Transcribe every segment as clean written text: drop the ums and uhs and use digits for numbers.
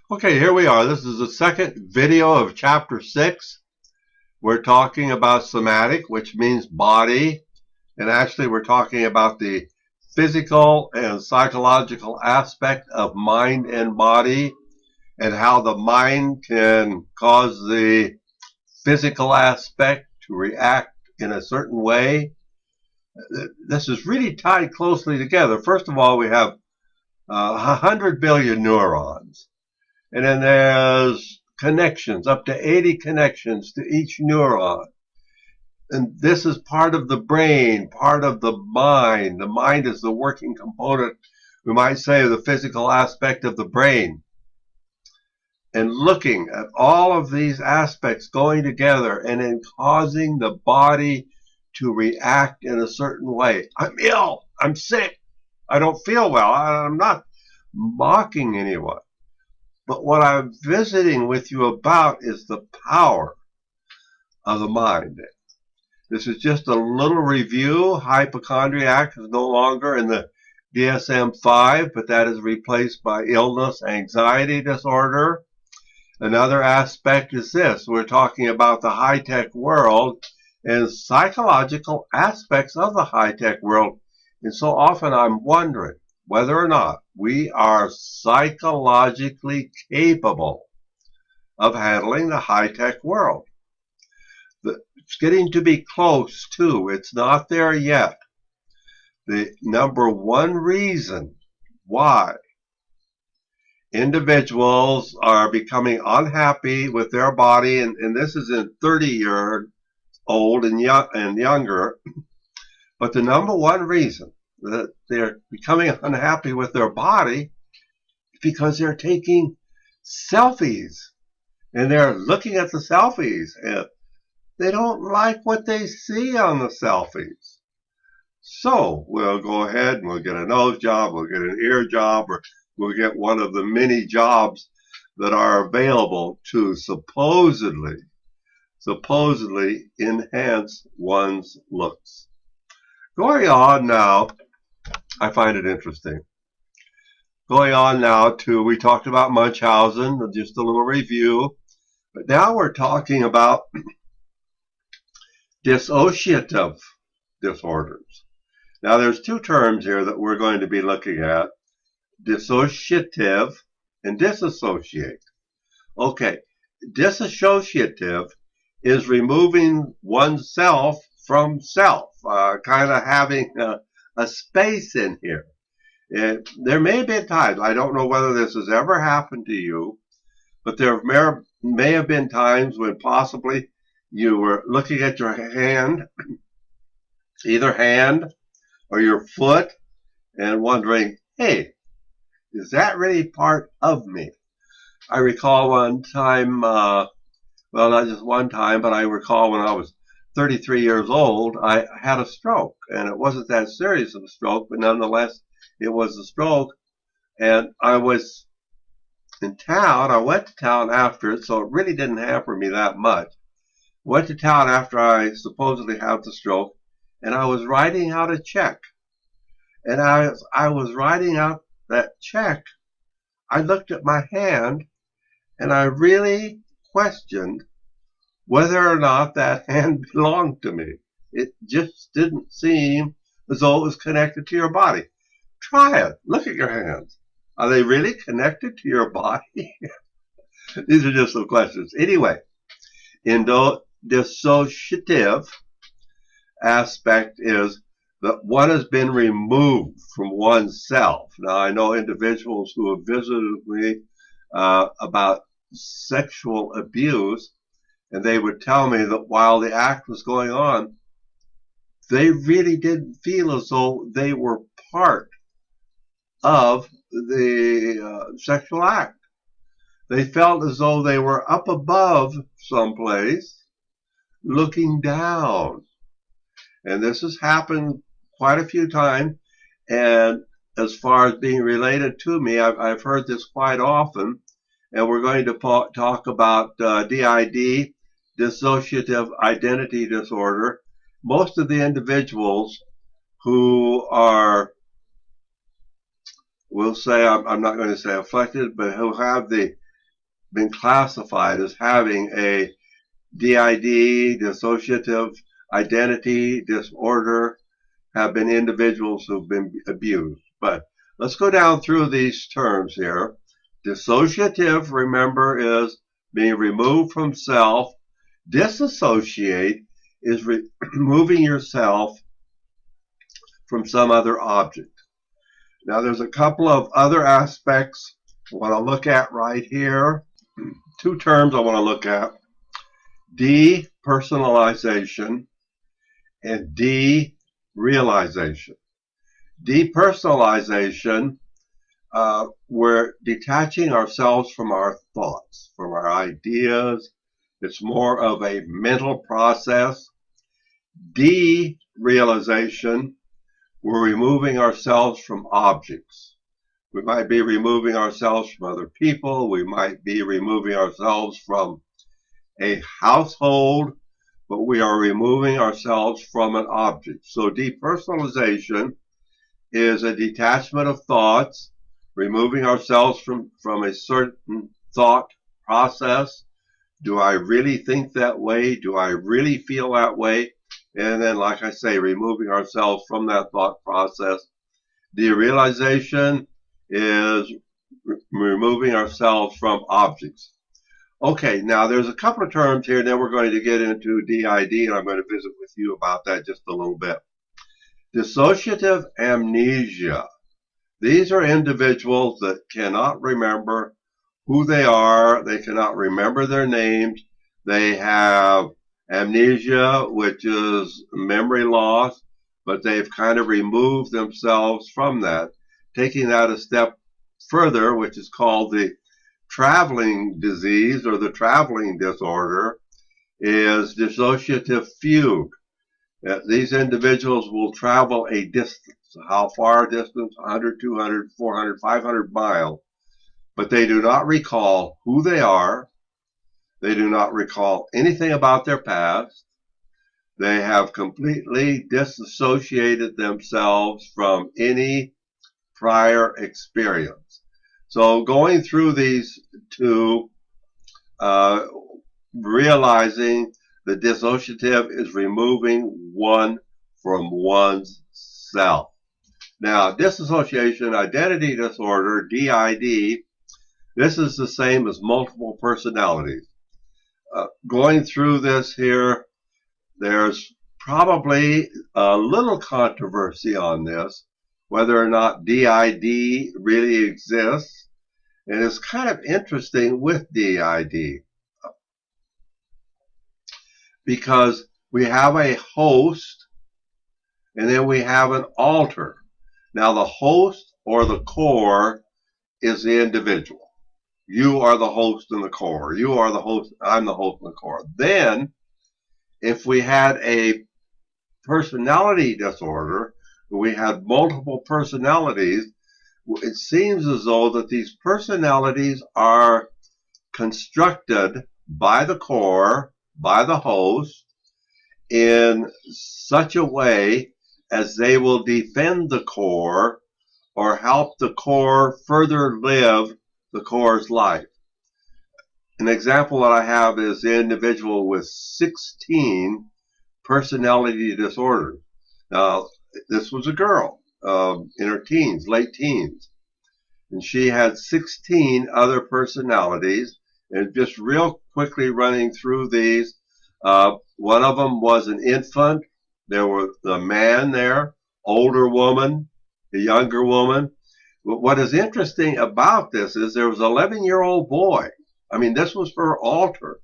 Okay, here we are. This is the second video of chapter 6. We're talking about somatic, which means body, and actually we're talking about the physical and psychological aspect of mind and body, and how the mind can cause the physical aspect to react in a certain way. This is really tied closely together. First of all, we have 100 billion neurons. And then there's connections, up to 80 connections to each neuron. And this is part of the brain, part of the mind. The mind is the working component, we might say, of the physical aspect of the brain. And looking at all of these aspects going together and then causing the body to react in a certain way. I'm ill. I'm sick. I don't feel well. I'm not mocking anyone. But what I'm visiting with you about is the power of the mind. This is just a little review. Hypochondriac is no longer in the DSM-5, but that is replaced by illness, anxiety disorder. Another aspect is this. We're talking about the high-tech world and psychological aspects of the high-tech world. And so often I'm wondering whether or not we are psychologically capable of handling the high-tech world. It's getting to be close, too. It's not there yet. The number one reason why individuals are becoming unhappy with their body, and this is in 30-year-old and younger, but the number one reason that they're becoming unhappy with their body is because they're taking selfies and they're looking at the selfies and they don't like what they see on the selfies. So we'll go ahead and we'll get a nose job, we'll get an ear job, or we'll get one of the many jobs that are available to supposedly enhance one's looks. Going on now, I find it interesting. Going on now to, we talked about Munchausen, just a little review, but now we're talking about dissociative disorders. Now there's two terms here that we're going to be looking at, dissociative and disassociate. Okay, disassociative is removing oneself from self, kind of having a space in here. There may have been times, I don't know whether this has ever happened to you, but there may have been times when possibly you were looking at your hand, either hand or your foot, and wondering, hey, is that really part of me? I recall one time, well, not just one time, but I recall when I was 33 years old, I had a stroke, and it wasn't that serious of a stroke, but nonetheless, it was a stroke, and I was in town. I went to town after it, so it really didn't hamper me that much. Went to town after I supposedly had the stroke, and I was writing out a check. And I was writing out that check. I looked at my hand, and I really questioned whether or not that hand belonged to me. It just didn't seem as though it was connected to your body. Try it. Look at your hands. Are they really connected to your body? These are just some questions. Anyway, in the dissociative aspect is that one has been removed from oneself. Now, I know individuals who have visited me about sexual abuse, and they would tell me that while the act was going on, they really didn't feel as though they were part of the sexual act. They felt as though they were up above someplace, looking down. And this has happened quite a few times. And as far as being related to me, I've heard this quite often. And we're going to talk about DID, dissociative identity disorder. Most of the individuals who are, we'll say, I'm not going to say afflicted, but who have the been classified as having a DID, dissociative identity disorder, have been individuals who've been abused. But let's go down through these terms here. Dissociative, remember, is being removed from self. Disassociate is removing yourself from some other object. Now there's a couple of other aspects I want to look at right here. Two terms I want to look at. Depersonalization and derealization. Depersonalization, we're detaching ourselves from our thoughts, from our ideas. It's more of a mental process. Derealization, we're removing ourselves from objects. We might be removing ourselves from other people. We might be removing ourselves from a household, but we are removing ourselves from an object. So depersonalization is a detachment of thoughts, removing ourselves from a certain thought process. Do I really think that way? Do I really feel that way? And then, like I say, removing ourselves from that thought process. Derealization is removing ourselves from objects. Okay, now there's a couple of terms here, and then we're going to get into DID, and I'm going to visit with you about that just a little bit. Dissociative amnesia. These are individuals that cannot remember who they are. They cannot remember their names. They have amnesia, which is memory loss, but they've kind of removed themselves from that. Taking that a step further, which is called the traveling disease or the traveling disorder, is dissociative fugue. These individuals will travel a distance. How far a distance? 100, 200, 400, 500 miles. But they do not recall who they are. They do not recall anything about their past. They have completely disassociated themselves from any prior experience. So going through these two, realizing the dissociative is removing one from one's self. Now, dissociation identity disorder, DID, this is the same as multiple personalities. Going through this here, there's probably a little controversy on this, whether or not DID really exists. And it's kind of interesting with DID because we have a host and then we have an alter. Now the host or the core is the individual. You are the host and the core. You are the host, I'm the host and the core. Then if we had a personality disorder, we had multiple personalities, it seems as though that these personalities are constructed by the core, by the host, in such a way as they will defend the core or help the core further live the core's life. An example that I have is the individual with 16 personality disorders. Now, this was a girl in her teens, late teens, and she had 16 other personalities. And just real quickly running through these, one of them was an infant. There was a man there, older woman, a younger woman. But what is interesting about this is there was an 11-year-old boy. I mean, this was her alter.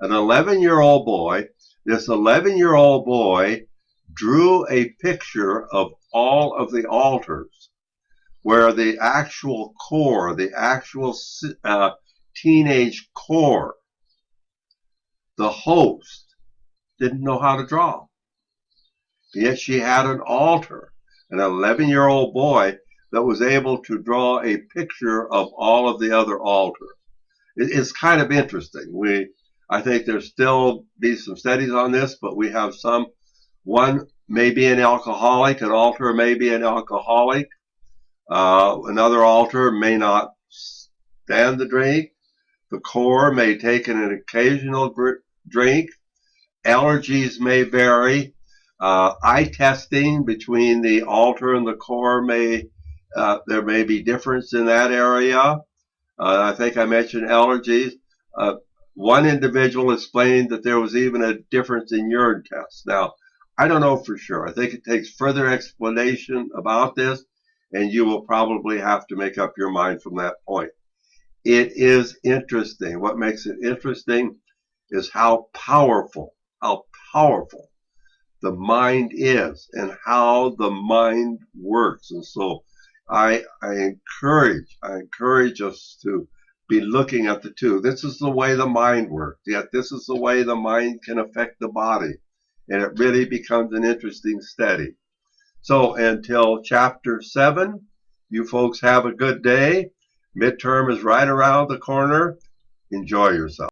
An 11-year-old boy. This 11-year-old boy drew a picture of all of the alters, where the actual core, the actual teenage core, the host, didn't know how to draw. Yet she had an alter, an 11-year-old boy that was able to draw a picture of all of the other alters. It's kind of interesting. I think there's still be some studies on this, but we have some. One may be an alcoholic, an alter may be an alcoholic. Another alter may not stand the drink. The core may take an occasional drink. Allergies may vary. Eye testing between the altar and the core there may be difference in that area. I think I mentioned allergies. One individual explained that there was even a difference in urine tests. Now, I don't know for sure. I think it takes further explanation about this, and you will probably have to make up your mind from that point. It is interesting. What makes it interesting is how powerful the mind is and how the mind works. And so I encourage us to be looking at the two. This is the way the mind works, yet this is the way the mind can affect the body. And it really becomes an interesting study. So until chapter 7, you folks have a good day. Midterm is right around the corner. Enjoy yourself.